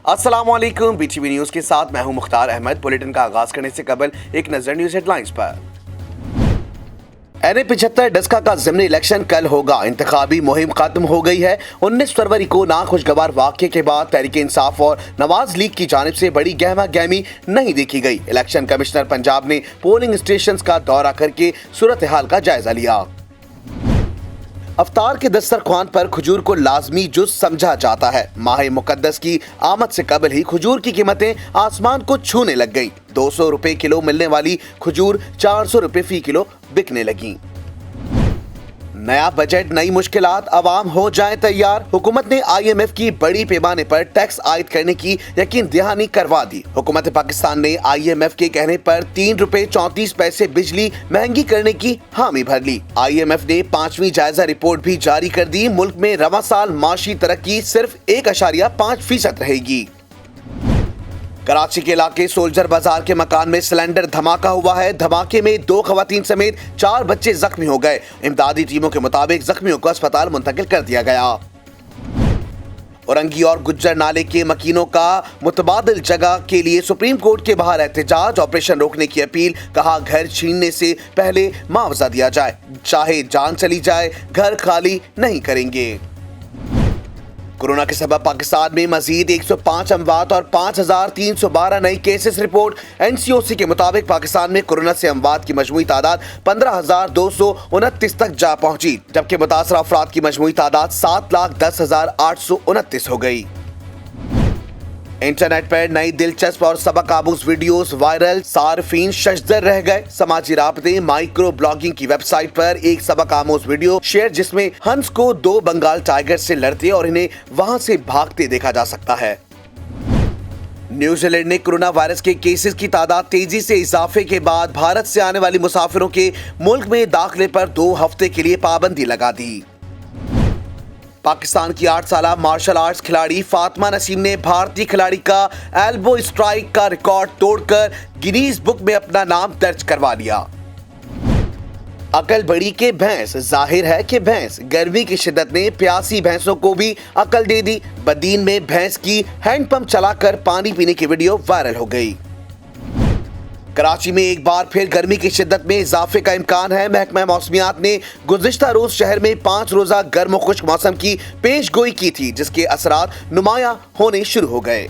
अस्सलाम वालेकुम, BTV news के साथ मैं हूं मुख्तार अहमद। बुलेटिन का आगाज करने से कबल एक नजर न्यूज हेडलाइंस पर। NA-75 डस्का का ज़िमनी इलेक्शन कल होगा। इंतखाबी मुहिम खत्म हो गई है। 19 फरवरी को नाखुशगवार वाक़े के बाद तहरीक इंसाफ और नवाज लीग की जानिब से बड़ी गहमा गहमी नहीं देखी गई। इलेक्शन कमिश्नर पंजाब ने पोलिंग स्टेशन का दौरा करके सूरत हाल का जायजा लिया। अफ्तार के दस्तरख्वान पर खजूर को लाजमी जुज़ समझा जाता है। माह मुकद्दस की आमद से कबल ही खजूर की कीमतें आसमान को छूने लग गईं। 200 रुपए किलो मिलने वाली खजूर 400 रुपए फी किलो बिकने लगी। नया बजट, नई मुश्किलात, अवाम हो जाए तैयार। हुकूमत ने IMF की बड़ी पैमाने पर टैक्स आयद करने की यकीन दहानी करवा दी। हुकूमत पाकिस्तान ने IMF के कहने पर 3 रुपए 34 पैसे बिजली महंगी करने की हामी भर ली। IMF ने 5वीं जायजा रिपोर्ट भी जारी कर दी। मुल्क में रवा साल माशी तरक्की सिर्फ 1.5% रहेगी। कराची के इलाके सोल्जर बाजार के मकान में सिलेंडर धमाका हुआ है। धमाके में 2 खवातीन समेत 4 बच्चे जख्मी हो गए। इमदादी टीमों के मुताबिक जख्मियों को अस्पताल मुंतकिल कर दिया गया। औरंगी और गुज्जर नाले के मकीनों का मुतबादिल जगह के लिए सुप्रीम कोर्ट के बाहर एहतजाज। ऑपरेशन रोकने की अपील। कहा, घर छीनने से पहले मुआवजा दिया जाए, चाहे जान चली जाए, घर खाली नहीं करेंगे। कोरोना के सबब पाकिस्तान में मजीद 105 अमवात और 5312 नई केसेस रिपोर्ट। NCOC के मुताबिक पाकिस्तान में कोरोना से अमवात की मजमूई तादाद 15,229 तक जा पहुंची, जबकि मुतासरा अफराद की मजमूई तादाद 7,10,829 हो गई। इंटरनेट पर नई दिलचस्प और सबक आमूज वीडियोस वायरल। सार्फिन शशदर रह गए। समाजी राबते माइक्रो ब्लॉगिंग की वेबसाइट पर एक सबक आमूज वीडियो शेयर, जिसमें हंस को 2 बंगाल टाइगर से लड़ते और इन्हें वहां से भागते देखा जा सकता है। न्यूजीलैंड ने कोरोना वायरस के केसेस की तादाद तेजी से इजाफे के बाद भारत से आने वाले मुसाफिरों के मुल्क में दाखिले पर 2 हफ्ते के लिए पाबंदी लगा दी। पाकिस्तान की 8 साला मार्शल आर्ट्स खिलाड़ी फातिमा नसीम ने भारतीय खिलाड़ी का एल्बो स्ट्राइक का रिकॉर्ड तोड़कर गिनीज बुक में अपना नाम दर्ज करवा लिया। अकल बड़ी के भैंस, जाहिर है कि भैंस गर्मी की शिद्दत ने प्यासी भैंसों को भी अकल दे दी। बदीन में भैंस की हैंडपंप चलाकर पानी पीने की वीडियो वायरल हो गई। कराची में एक बार फिर गर्मी की शिद्दत में इजाफे का इम्कान है। महकमा मौसमियात ने गुज़िश्ता रोज शहर में 5 रोज़ा गर्म और खुश्क मौसम की पेशगोई की थी, जिसके असरात नुमायां होने शुरू हो गए।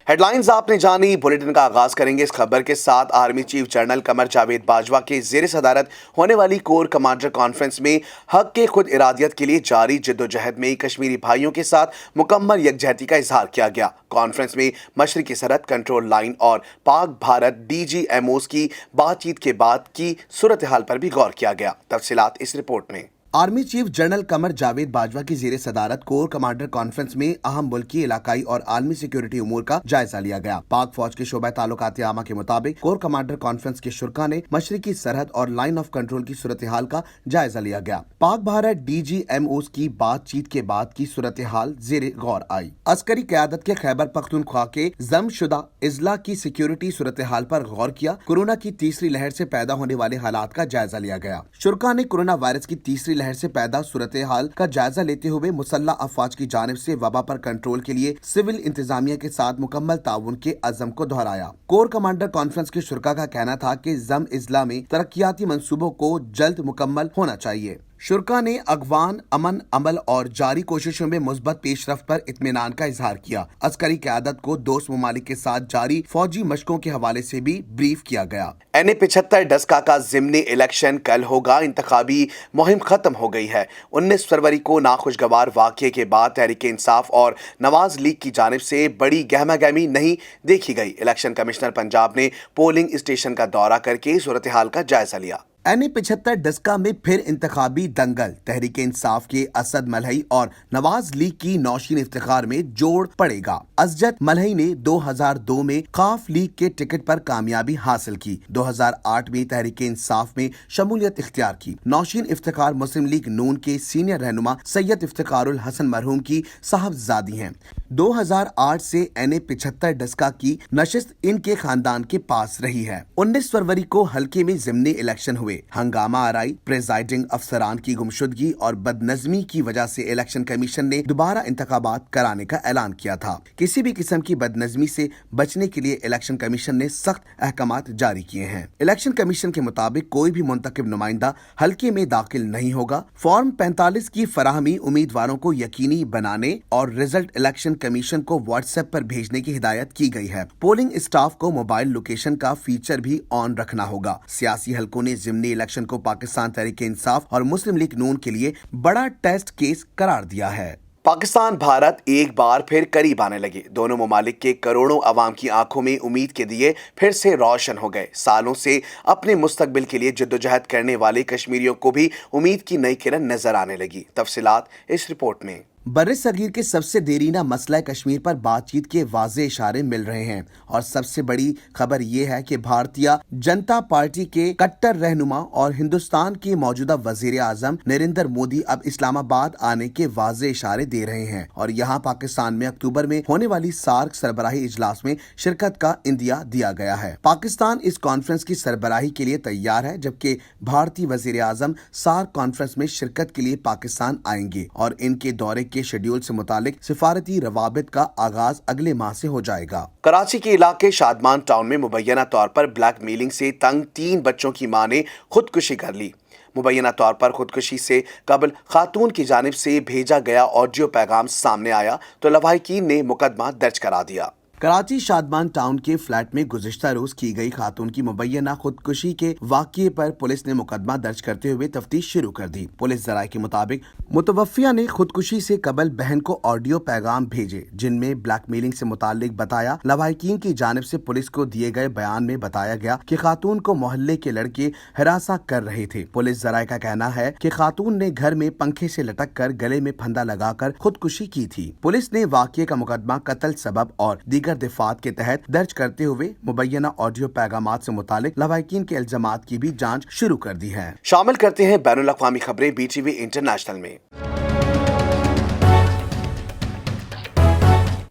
हेडलाइंस आपने जानी। बुलेटिन का आगाज करेंगे इस खबर के साथ। Army chief general Qamar Javed Bajwa के जेर सदारत होने वाली कोर कमांडर कॉन्फ्रेंस में हक के खुद इरादियत के लिए जारी जद्दोजहद में कश्मीरी भाइयों के साथ मुकम्मल यकजहती का इजहार किया गया। कॉन्फ्रेंस में मशरकी सरहद कंट्रोल लाइन और पाक भारत DGMOs की बातचीत के बाद की सूरत हाल पर भी गौर किया गया। तफसीलात इस रिपोर्ट में। Army chief general Qamar Javed Bajwa की जेर सदारत कोर कमांडर कॉन्फ्रेंस में अहम मुल्की, इलाकाई और आलमी सिक्योरिटी उमूर का जायजा लिया गया। पाक फौज के शोबा ताल्लुकात आमा के मुताबिक कोर कमांडर कॉन्फ्रेंस के शुरा ने मशरकी सरहद और लाइन ऑफ कंट्रोल की सूरत हाल का जायजा लिया गया। पाक भारत DGMOs की बातचीत के बाद की सूरत हाल जेर गौर आई। अस्करी क़यादत के खैबर पख्तूनख्वा के जमशुदा इजला की सिक्योरिटी सूरत हाल पर गौर किया। कोरोना की तीसरी लहर से पैदा होने वाले हालात का जायजा लिया गया। शुरा ने कोरोना वायरस की तीसरी लहर से पैदा सूरत हाल का जायजा लेते हुए मुसल्लह अफवाज की जानिब से वबा पर कंट्रोल के लिए सिविल इंतजामिया के साथ मुकम्मल ताउन के अज़म को दोहराया। कोर कमांडर कॉन्फ्रेंस के शुरा का कहना था कि जम इजला में तरक्याती मंसूबों को जल्द मुकम्मल होना चाहिए। शुरा ने अगवान, अमन, अमल और जारी कोशिशों में मुस्बत पेशरफ्त पर इत्मीनान का इजहार किया। अस्करी क़यादत को दोस्त ममालिक के साथ जारी फौजी मशकों के हवाले से भी ब्रीफ किया गया। NA-75 डस्का का ज़िमनी इलेक्शन कल होगा। इंतखाबी मुहिम खत्म हो गई है। 19 फरवरी को नाखुशगवार वाक़े के बाद तहरीक इंसाफ और नवाज लीग की जानिब से बड़ी गहमा गहमी नहीं देखी गई। इलेक्शन कमिश्नर पंजाब ने पोलिंग स्टेशन का दौरा करके सूरत हाल का जायजा लिया। NA-75 डस्का में फिर इंतखाबी दंगल। तहरीक इंसाफ के असद मलही और नवाज लीग की नौशीन इफ्तिखार में जोड़ पड़ेगा। असजद मलही ने 2002 में काफ लीग के टिकट पर कामयाबी हासिल की। 2008 में तहरीक इंसाफ में शमूलियत इख्तियार की। नौशीन इफ्तिखार मुस्लिम लीग नून के सीनियर रहनुमा सैयद इफ्तिखारुल हसन मरहूम की साहबजादी हैं। 2008 से NA-75 डस्का की नशिस्त इनके खानदान के पास रही है। 19 फरवरी को हल्के में ज़िमनी इलेक्शन हुए। हुए। हंगामा आराई, प्रेजाइडिंग अफसरान की गुमशुदगी और बदनज़मी की वजह से इलेक्शन कमीशन ने दोबारा इंतखाबात कराने का ऐलान किया था। किसी भी किस्म की बदनज़मी से बचने के लिए इलेक्शन कमीशन ने सख्त अहकामात जारी किए हैं। इलेक्शन कमीशन के मुताबिक कोई भी मुंतखब नुमाइंदा हल्के में दाखिल नहीं होगा। फॉर्म 45 की फराहमी उम्मीदवारों को यकीनी बनाने और रिजल्ट इलेक्शन कमीशन को व्हाट्सएप पर भेजने की हिदायत की गई है। पोलिंग स्टाफ को मोबाइल लोकेशन का फीचर भी ऑन रखना होगा। सियासी हलकों ने ज़िमनी इलेक्शन को पाकिस्तान तहरीक-ए-इंसाफ और मुस्लिम लीग नून के लिए बड़ा टेस्ट केस करार दिया है। पाकिस्तान भारत एक बार फिर करीब आने लगे। दोनों ममालिक के करोड़ों अवाम की आंखों में उम्मीद के दिए फिर से रोशन हो गए। सालों से अपने मुस्तकबिल के लिए जद्दोजहद करने वाले कश्मीरियों को भी उम्मीद की नई किरण नजर आने लगी। तफसीलात इस रिपोर्ट में। बर्र-ए-सगीर के सबसे देरीना मसला कश्मीर पर बातचीत के वाज़े इशारे मिल रहे हैं और सबसे बड़ी खबर ये है कि भारतीय जनता पार्टी के कट्टर रहनुमा और हिंदुस्तान के मौजूदा वजीर आजम नरेंद्र मोदी अब इस्लामाबाद आने के वाज़े इशारे दे रहे हैं और यहाँ पाकिस्तान में अक्टूबर में होने वाली सार्क सरबराही इजलास में शिरकत का इंदिया दिया गया है। पाकिस्तान इस कॉन्फ्रेंस की सरबराही के लिए तैयार है, जबकि भारतीय वजीर आजम सार्क कॉन्फ्रेंस में शिरकत के लिए पाकिस्तान आएंगे और इनके दौरे के शेड्यूल से मुतालिक सिफारती रवाबित का आगाज अगले माह से हो जाएगा। कराची के इलाके शादमान टाउन में मुबैना तौर पर ब्लैकमेलिंग से तंग 3 बच्चों की मां ने खुदकुशी कर ली। मुबैना तौर पर खुदकुशी से कबल खातून की जानिब से भेजा गया ऑडियो पैगाम सामने आया तो लवाहिकीन ने मुकदमा दर्ज करा दिया। कराची शादमान टाउन के फ्लैट में गुज़िश्ता रोज की गई खातून की मुबैना खुदकुशी के वाक़ये पर पुलिस ने मुकदमा दर्ज करते हुए तफ्तीश शुरू कर दी। पुलिस ज़राए के मुताबिक मुतवफ़िया ने खुदकुशी से कबल बहन को ऑडियो पैगाम भेजे जिनमें ब्लैकमेलिंग से मुतालिक बताया। लवाहिकीन की जानिब से पुलिस को दिए गए बयान में बताया गया कि खातून को मोहल्ले के लड़के हिरासा कर रहे थे। पुलिस ज़राए का कहना है कि खातून ने घर में पंखे से लटक कर गले में फंदा लगाकर खुदकुशी की थी। पुलिस ने वाक़ये का मुकदमा कत्ल सबब और दीगर दिफात के तहत दर्ज करते हुए मुबैना ऑडियो पैगामात से मुतालिक लवाहिकीन के इल्जामात की भी जांच शुरू कर दी है। शामिल करते हैं बैनुल अक़वामी खबरें BTV इंटरनेशनल में।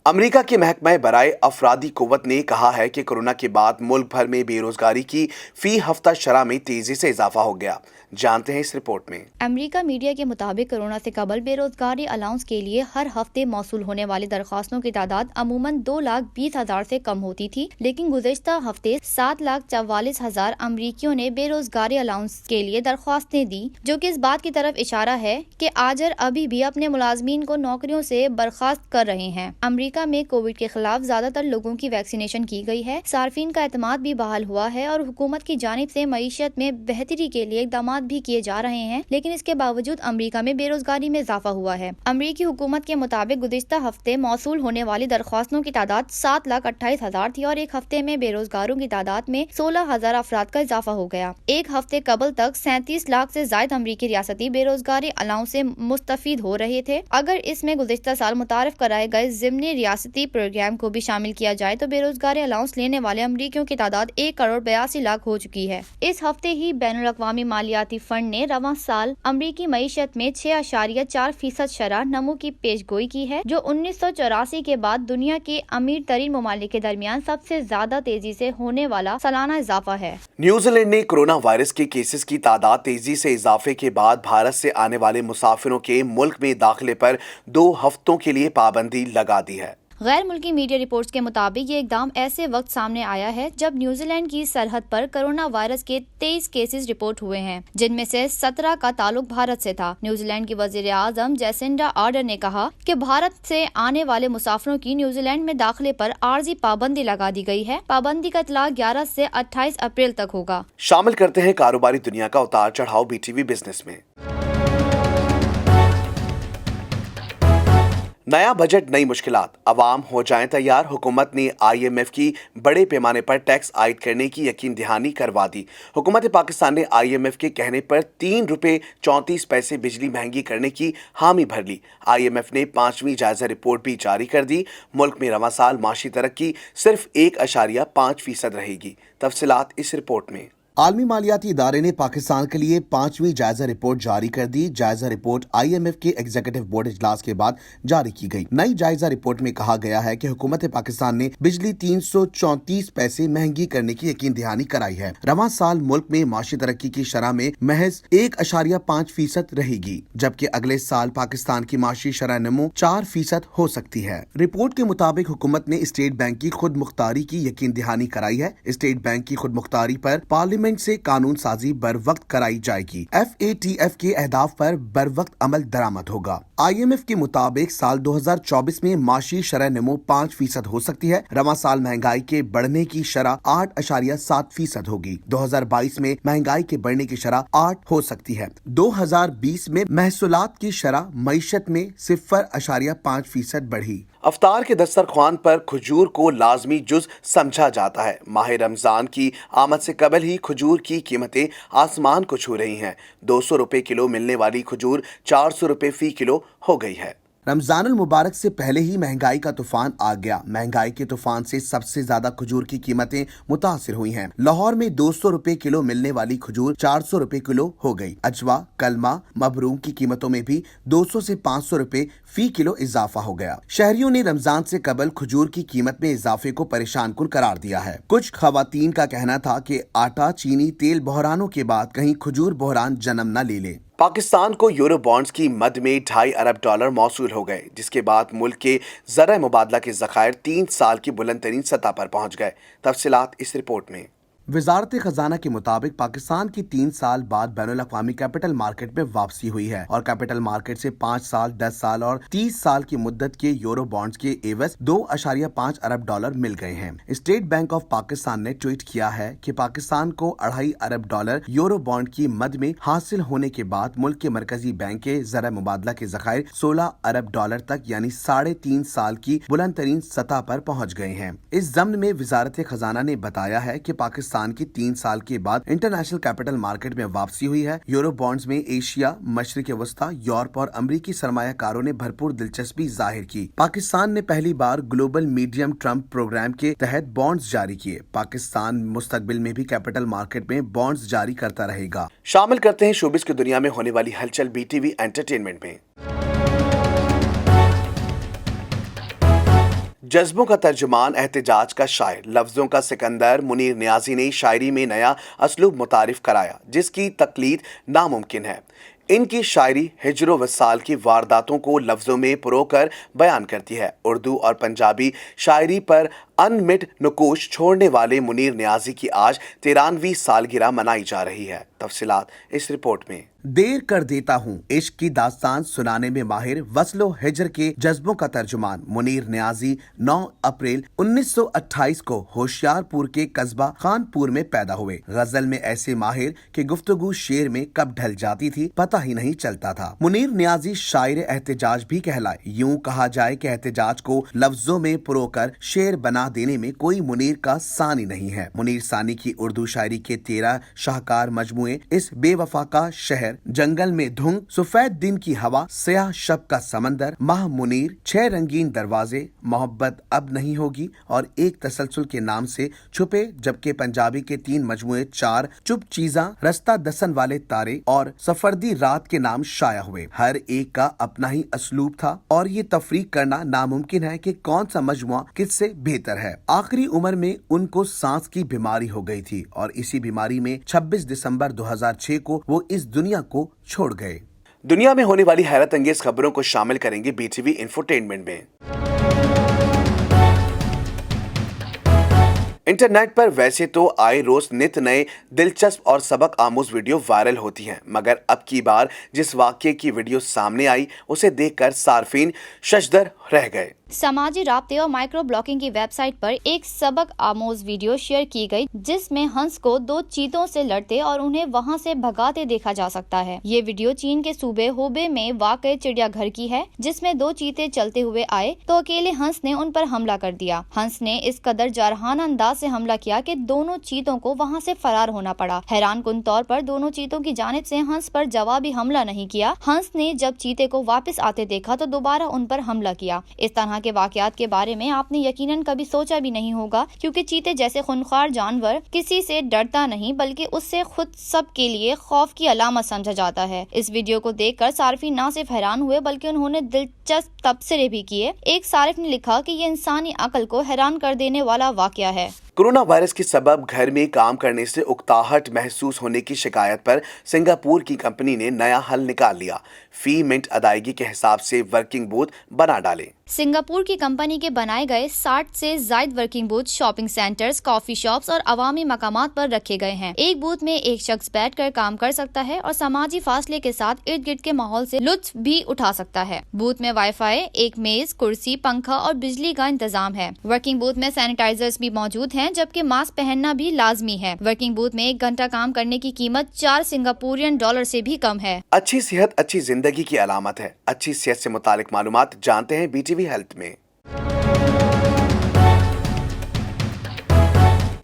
अमेरिका के महकमा बराए अफरादी कुव्वत ने कहा है कि कोरोना के बाद मुल्क भर में बेरोजगारी की फी हफ्ता शरह में तेजी से इजाफा हो गया। जानते हैं इस रिपोर्ट में। अमेरिका मीडिया के मुताबिक कोरोना से कबल बेरोजगारी अलाउंस के लिए हर हफ्ते मौसूल होने वाली दरख्वास्तों की तादाद अमूमन 2,20,000 से कम होती थी, लेकिन गुज़िश्ता हफ्ते 7,44,000 अमरीकियों ने बेरोजगारी अलाउंस के लिए दरख्वास्तें दी, जो कि इस बात की तरफ इशारा है कि आजर अभी भी अपने मुलाजमीन को नौकरियों से बर्खास्त कर रहे हैं। अमेरिका में कोविड के खिलाफ ज्यादातर लोगों की वैक्सीनेशन की गई है, सार्फिन का एतमाद भी बहाल हुआ है और हुकूमत की जानिब से मईशत में बेहतरी के लिए इक़दाम भी किए जा रहे हैं, लेकिन इसके बावजूद अमेरिका में बेरोजगारी में इजाफा हुआ है। अमेरिकी हुकूमत के मुताबिक गुज़िश्ता हफ्ते मौसूल होने वाली दरख्वास्तों की तादाद 7,28,000 थी और एक हफ्ते में बेरोजगारों की तादाद में 16,000 अफराद का इजाफा हो गया। एक हफ्ते कबल तक 37 लाख से ज्यादा अमरीकी रियासती बेरोजगारी अलाउंस से मुस्तफीद हो रहे थे। अगर इसमें गुज़िश्ता साल मुतारफ कराए गए ज़िमनी रियासती प्रोग्राम को भी शामिल किया जाए तो बेरोजगारी अलाउंस लेने वाले अमरीकियों की तादाद 1,82,00,000 हो चुकी है। इस हफ्ते ही बैनुल अक़वामी मालियाती फंड ने रवां साल अमरीकी मईशत में 6.4% शरह नमू की पेशगोई की है, जो 1984 के बाद दुनिया के अमीर तरीन ममालिक के दरमियान सबसे ज्यादा तेजी से होने वाला सालाना इजाफा है। न्यूजीलैंड ने कोरोना वायरस के केसेस की तादाद तेजी से इजाफे के बाद भारत से आने वाले मुसाफिरों के मुल्क में दाखिले पर 2 हफ्तों के लिए पाबंदी लगा दी है। गैर मुल्की मीडिया रिपोर्ट्स के मुताबिक ये इकदाम ऐसे वक्त सामने आया है जब न्यूजीलैंड की सरहद पर कोरोना वायरस के 23 केसेस रिपोर्ट हुए हैं, जिनमें से 17 का ताल्लुक भारत से था। न्यूजीलैंड की वजीर आजम जैसिंडा आर्डर्न ने कहा कि भारत से आने वाले मुसाफिरों की न्यूजीलैंड में दाखिले पर आर्जी पाबंदी लगा दी गई है। पाबंदी का इतलाक 11 से 28 अप्रैल तक होगा। शामिल करते हैं कारोबारी दुनिया का उतार चढ़ाव BTV बिजनेस में। नया बजट नई मुश्किलात, अवाम हो जाएं तैयार। हुकूमत ने IMF की बड़े पैमाने पर टैक्स आयद करने की यकीन दहानी करवा दी। हुकूमत पाकिस्तान ने IMF के कहने पर 3 रुपये 34 पैसे बिजली महंगी करने की हामी भर ली। IMF ने 5वीं जायजा रिपोर्ट भी जारी कर दी। मुल्क में रवां साल माशी तरक्की सिर्फ 1.5% रहेगी। तफसीलात इस रिपोर्ट में। عالمی مالیاتی ادارے نے پاکستان کے لیے 5ویں جائزہ رپورٹ جاری کر دی۔ جائزہ رپورٹ IMF کے ایگزیکٹو بورڈ اجلاس کے بعد جاری کی گئی۔ نئی جائزہ رپورٹ میں کہا گیا ہے کہ حکومت پاکستان نے بجلی 334 پیسے مہنگی کرنے کی یقین دہانی کرائی ہے۔ رواں سال ملک میں معاشی ترقی کی شرح میں محض 1.5% رہے گی، جبکہ اگلے سال پاکستان کی معاشی شرح نمو 4% ہو سکتی ہے۔ رپورٹ کے مطابق حکومت نے اسٹیٹ بینک کی خود مختاری کی یقین دہانی کرائی ہے۔ اسٹیٹ بینک کی خود مختاری پر پارلیمنٹ سے قانون سازی بر وقت کرائی جائے گی۔ FATF کے اہداف پر بر وقت عمل درآمد ہوگا۔ IMF کے مطابق سال 2024 میں معاشی شرح نمو 5% ہو سکتی ہے۔ رواں سال مہنگائی کے بڑھنے کی شرح 8.7% ہوگی۔ 2022 میں مہنگائی کے بڑھنے کی شرح 8 ہو سکتی ہے۔ 2020 میں محصولات کی شرح معیشت میں 0.5% بڑھی۔ افطار کے دسترخوان پر کھجور کو لازمی جز سمجھا جاتا ہے۔ ماہ رمضان کی آمد سے قبل ہی کھجور کی قیمتیں آسمان کو چھو رہی ہیں۔ 200 روپے کلو ملنے والی کھجور 400 روپے فی کلو ہو گئی ہے۔ رمضان المبارک سے پہلے ہی مہنگائی کا طوفان آ گیا۔ مہنگائی کے طوفان سے سب سے زیادہ کھجور کی قیمتیں متاثر ہوئی ہیں۔ لاہور میں 200 روپے کلو ملنے والی کھجور 400 روپے کلو ہو گئی۔ اجوا، کلمہ، مبروم کی قیمتوں میں بھی 200 سے 500 روپے فی کلو اضافہ ہو گیا۔ شہریوں نے رمضان سے قبل کھجور کی قیمت میں اضافے کو پریشان کن قرار دیا ہے۔ کچھ خواتین کا کہنا تھا کہ آٹا، چینی، تیل بحرانوں کے بعد کہیں کھجور بحران جنم نہ لے لے۔ پاکستان کو یورو بانڈز کی مد میں $2.5 ارب موصول ہو گئے، جس کے بعد ملک کے زرعہ مبادلہ کے ذخائر 3 سال کی بلند ترین سطح پر پہنچ گئے۔ تفصیلات اس رپورٹ میں۔ وزارت خزانہ کے مطابق پاکستان کی 3 سال بعد بین الاقوامی کیپٹل مارکیٹ میں واپسی ہوئی ہے اور کیپٹل مارکیٹ سے 5 سال، 10 سال اور 30 سال کی مدت کے یورو بانڈز کے عوض $2.5 ارب مل گئے ہیں۔ اسٹیٹ بینک آف پاکستان نے ٹویٹ کیا ہے کہ پاکستان کو $2.5 ارب یورو بانڈ کی مد میں حاصل ہونے کے بعد ملک کے مرکزی بینک کے زرعہ مبادلہ کے ذخائر $16 ارب تک یعنی 3.5 سال کی بلند ترین سطح پر پہنچ گئے ہیں۔ اس ضمن میں وزارت خزانہ نے بتایا ہے کہ پاکستان کی 3 سال کے بعد انٹرنیشنل کیپٹل مارکیٹ میں واپسی ہوئی ہے۔ یورو بانڈز میں ایشیا، مشرق وسطی، یورپ اور امریکی سرمایہ کاروں نے بھرپور دلچسپی ظاہر کی۔ پاکستان نے پہلی بار گلوبل میڈیم ٹرم پروگرام کے تحت بانڈز جاری کیے۔ پاکستان مستقبل میں بھی کیپٹل مارکیٹ میں بانڈز جاری کرتا رہے گا۔ شامل کرتے ہیں شوبز کی دنیا میں ہونے والی ہلچل BTV انٹرٹینمنٹ میں۔ جذبوں کا ترجمان، احتجاج کا شاعر، لفظوں کا سکندر منیر نیازی نے شاعری میں نیا اسلوب متعارف کرایا جس کی تقلید ناممکن ہے۔ ان کی شاعری ہجر و وصال کی وارداتوں کو لفظوں میں پرو کر بیان کرتی ہے۔ اردو اور پنجابی شاعری پر انمٹ نقوش چھوڑنے والے منیر نیازی کی آج 93ویں سالگرہ منائی جا رہی ہے۔ تفصیلات اس رپورٹ میں۔ دیر کر دیتا ہوں عشق کی داستان سنانے میں ماہر، وصل و ہجر کے جذبوں کا ترجمان منیر نیازی 9 اپریل 1928 کو ہوشیار پور کے قصبہ خان پور میں پیدا ہوئے۔ غزل میں ایسے ماہر کہ گفتگو شعر میں کب ڈھل جاتی تھی پتہ ہی نہیں چلتا تھا۔ منیر نیازی شاعر احتجاج بھی کہلائے۔ یوں کہا جائے کہ احتجاج کو لفظوں میں پرو کر شعر بنا دینے میں کوئی منیر کا ثانی نہیں ہے۔ منیر ثانی کی اردو شاعری کے 13 شاہکار مجموعے اس بے وفا کا شہر، جنگل میں دھنگ، سفید دن کی ہوا، سیاہ شب کا سمندر، ماہ منیر، 6 رنگین دروازے، محبت اب نہیں ہوگی اور ایک تسلسل کے نام سے چھپے، جبکہ پنجابی کے 3 مجموعے 4 چپ چیزاں، رستہ دسن والے تارے اور سفردی رات کے نام شائع ہوئے۔ ہر ایک کا اپنا ہی اسلوب تھا اور یہ تفریق کرنا ناممکن ہے کہ کون سا مجموعہ کس سے بہتر ہے۔ آخری عمر میں ان کو سانس کی بیماری ہو گئی تھی اور اسی بیماری میں 26 دسمبر 2006 کو وہ اس دنیا کو چھوڑ گئے۔ دنیا میں ہونے والی حیرت انگیز خبروں کو شامل کریں گے BTV انفوٹینمنٹ میں۔ انٹرنیٹ پر ویسے تو آئے روز نت نئے دلچسپ اور سبق آموز ویڈیو وائرل ہوتی ہیں، مگر اب کی بار جس واقعے کی ویڈیو سامنے آئی اسے دیکھ کر صارفین ششدر رہ گئے۔ سماجی رابطے اور مائکرو بلاگنگ کی ویب سائٹ پر ایک سبق آموز ویڈیو شیئر کی گئی جس میں ہنس کو 2 چیتوں سے لڑتے اور انہیں وہاں سے بھگاتے دیکھا جا سکتا ہے۔ یہ ویڈیو چین کے صوبے ہوبے میں واقع چڑیا گھر کی ہے جس میں 2 چیتے چلتے ہوئے آئے تو اکیلے ہنس نے ان پر حملہ کر دیا۔ ہنس نے اس قدر جارحانہ انداز سے حملہ کیا کہ دونوں چیتوں کو وہاں سے فرار ہونا پڑا۔ حیران کن طور پر دونوں چیتوں کی جانب سے ہنس پر جوابی حملہ نہیں کیا۔ ہنس نے جب چیتے کو واپس آتے دیکھا تو دوبارہ ان پر حملہ کیا۔ اس طرح के वाकयात के बारे में आपने यकीनन कभी सोचा भी नहीं होगा, क्योंकि चीते जैसे खूंखार जानवर किसी से डरता नहीं बल्कि उससे खुद सब के लिए खौफ की अलामत समझा जाता है। इस वीडियो को देखकर सार्फिन न सिर्फ हैरान हुए बल्कि उन्होंने दिलचस्प तबसरे भी किए। एक सारिफ ने लिखा कि ये इंसानी अक्ल को हैरान कर देने वाला वाकया है। कोरोना वायरस के सबब घर में काम करने से उकताहट महसूस होने की शिकायत पर सिंगापुर की कंपनी ने नया हल निकाल लिया। फी मिनट अदायगी के हिसाब से वर्किंग बूथ बना डाले। सिंगापुर की कंपनी के बनाए गए 60 से ज्यादा working booth shopping centres, coffee shops और अवामी मकामात पर रखे गए हैं। एक बूथ में एक शख्स बैठकर काम कर सकता है और समाजी फासले के साथ इर्द गिर्द के माहौल से लुत्फ भी उठा सकता है। बूथ में वाईफाई, एक मेज, कुर्सी, पंखा और बिजली का इंतजाम है। वर्किंग बूथ में सैनिटाइजर्स भी मौजूद हैं, जबकि मास्क पहनना भी लाजमी है। वर्किंग बूथ में 1 घंटा काम करने की कीमत 4 सिंगापुरियन डॉलर से भी कम है। अच्छी सेहत अच्छी जिंदगी की अलामत है। अच्छी सेहत से मुतालिक मालूमात जानते हैं BTV हेल्थ में।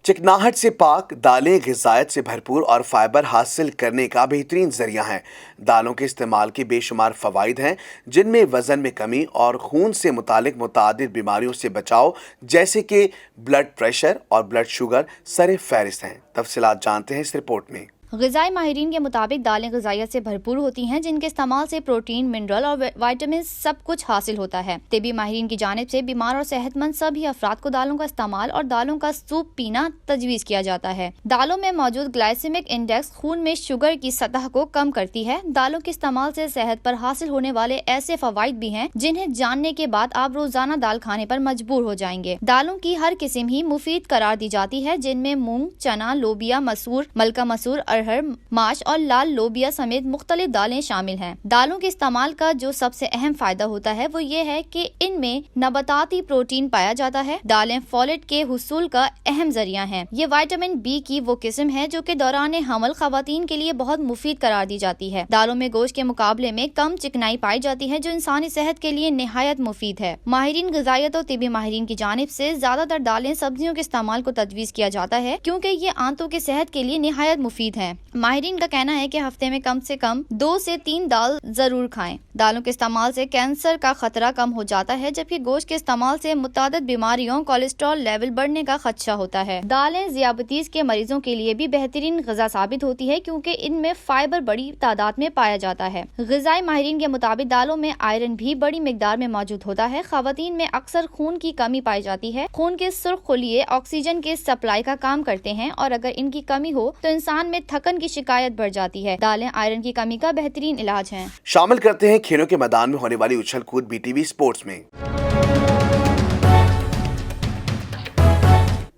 चिकनाहट से पाक दालें ग़िज़ायत से भरपूर और फाइबर हासिल करने का बेहतरीन जरिया हैं। दालों के इस्तेमाल के बेशुमार फ़वाइद हैं, जिनमें वज़न में कमी और खून से मुतालिक मुतादिद बीमारियों से बचाव जैसे कि ब्लड प्रेशर और ब्लड शुगर सरे फहरिस्त हैं। तफसीलात जानते हैं इस रिपोर्ट में। ग़िज़ाई माहिरीन के मुताबिक दालें ग़िज़ाइयत से भरपूर होती हैं, जिनके इस्तेमाल से प्रोटीन, मिनरल और विटामिन सब कुछ हासिल होता है। तिबी माहिरीन की जानिब से बीमार और सेहतमंद सभी अफराद को दालों का इस्तेमाल और दालों का सूप पीना तजवीज़ किया जाता है। दालों में मौजूद ग्लाइसेमिक इंडेक्स खून में शुगर की सतह को कम करती है। दालों के इस्तेमाल से सेहत पर हासिल होने वाले ऐसे फ़वाइद भी हैं जिन्हें जानने के बाद आप रोजाना दाल खाने पर मजबूर हो जाएंगे। दालों की हर किस्म ही मुफीद करार दी जाती है, जिनमें मूंग, चना, लोबिया, मसूर, मलका मसूर, अरहर, माश और लाल लोबिया समेत मुख्तलिफ दालें शामिल हैं। दालों के इस्तेमाल का जो सबसे अहम फायदा होता है वो ये है कि इनमें नबाताती प्रोटीन पाया जाता है। दालें फोलेट के हुसूल का अहम जरिया हैं। ये विटामिन बी की वो किस्म है जो कि दौरान हमल खवातीन के लिए बहुत मुफीद करार दी जाती है। दालों में गोश्त के मुकाबले में कम चिकनाई पाई जाती है, जो इंसानी सेहत के लिए निहायत मुफीद है। माहिरीन ग़िज़ायत और तिबी माहिरीन की जानिब से ज्यादातर दालें, सब्जियों के इस्तेमाल को तजवीज़ किया जाता है, क्योंकि ये आंतों की सेहत के लिए निहायत मुफीद है। माहिरीन का कहना है कि हफ्ते में कम से कम 2 से 3 दाल जरूर खाएं। दालों के इस्तेमाल से कैंसर का खतरा कम हो जाता है, जबकि गोश्त के इस्तेमाल से मुतादिद बीमारियों, कोलेस्ट्रॉल लेवल बढ़ने का खदशा होता है। दालें ज़ियाबतीस के मरीजों के लिए भी बेहतरीन ग़िज़ा साबित होती है, क्योंकि इनमें फाइबर बड़ी तादाद में पाया जाता है। ग़िज़ाई माहिरीन के मुताबिक दालों में आयरन भी बड़ी मिकदार में मौजूद होता है। खवातीन में अक्सर खून की कमी पाई जाती है। खून के सुर्ख खुलिये ऑक्सीजन के सप्लाई का काम करते हैं और अगर इनकी कमी हो तो इंसान में थकन की शिकायत बढ़ जाती है। दालें आयरन की कमी का बेहतरीन इलाज हैं। शामिल करते हैं खेलों के मैदान में होने वाली उछल कूद BTV स्पोर्ट्स में।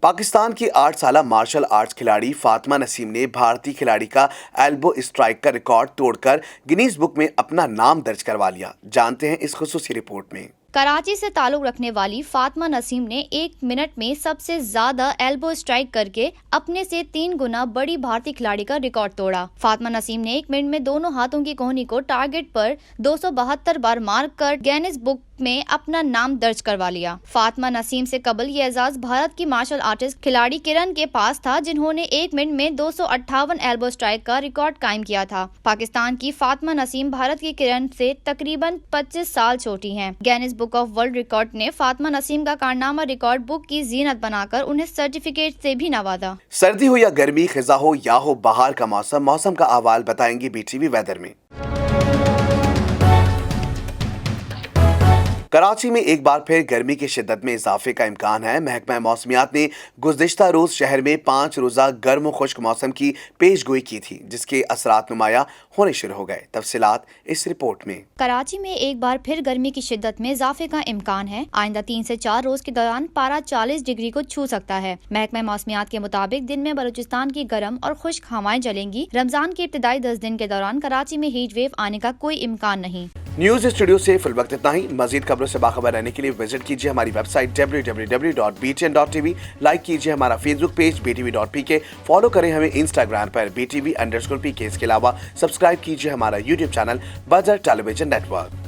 पाकिस्तान की 8 साला मार्शल आर्ट्स खिलाड़ी फातिमा नसीम ने भारतीय खिलाड़ी का एल्बो स्ट्राइक का रिकॉर्ड तोड़कर गिनीज बुक में अपना नाम दर्ज करवा लिया। जानते हैं इस खुसूसी रिपोर्ट में। कराची से ताल्लुक रखने वाली फातिमा नसीम ने 1 मिनट में सबसे ज्यादा एल्बो स्ट्राइक करके अपने से 3 गुना बड़ी भारतीय खिलाड़ी का रिकॉर्ड तोड़ा। फातिमा नसीम ने 1 मिनट में दोनों हाथों की कोहनी को टारगेट पर 272 बार मार कर गिनीज बुक में अपना नाम दर्ज करवा लिया। फातिमा नसीम से कबल ये एजाज भारत की मार्शल आर्टिस्ट खिलाड़ी किरण के पास था, जिन्होंने 1 मिनट में 258 एल्बो स्ट्राइक का रिकॉर्ड कायम किया था। पाकिस्तान की फातिमा नसीम भारत की किरण से तकरीबन 25 साल छोटी हैं। Guinness book of world record ने फातिमा नसीम का कारनामा रिकॉर्ड बुक की जीनत बनाकर उन्हें सर्टिफिकेट से भी नवाजा। सर्दी हो या गर्मी, खिजा हो या हो बाहर का मौसम का अहवाल बताएंगे BTV वेदर में। कराची में एक बार फिर गर्मी की शिद्दत में इजाफे का इम्कान है। महकमा मौसमियात ने गुज़िश्ता रोज शहर में 5 रोज़ा गर्म और खुश्क मौसम की पेशगोई की थी, जिसके असरात नुमाया होने शुरू हो गए। तफसीलात इस रिपोर्ट में। कराची में एक बार फिर गर्मी की शिद्दत में इजाफे का इम्कान है। आइंदा 3 से 4 रोज के दौरान पारा 40 डिग्री को छू सकता है। महकमा मौसमियात के मुताबिक दिन में बलूचिस्तान की गर्म और खुश्क हवाएं चलेंगी। रमजान के इब्तिदाई 10 दिन के दौरान कराची में हीट वेव आने का कोई इम्कान नहीं। न्यूज स्टूडियो से फिल वक्त इतना ही। मजीद खबरों से बाखबर रहने के लिए विजिट कीजिए हमारी वेबसाइट www.btn.tv। लाइक कीजिए हमारा फेसबुक पेज btv.pk। फॉलो करें हमें इंस्टाग्राम पर btv_pk। इसके अलावा सब्सक्राइब कीजिए हमारा YouTube channel buzzer television network.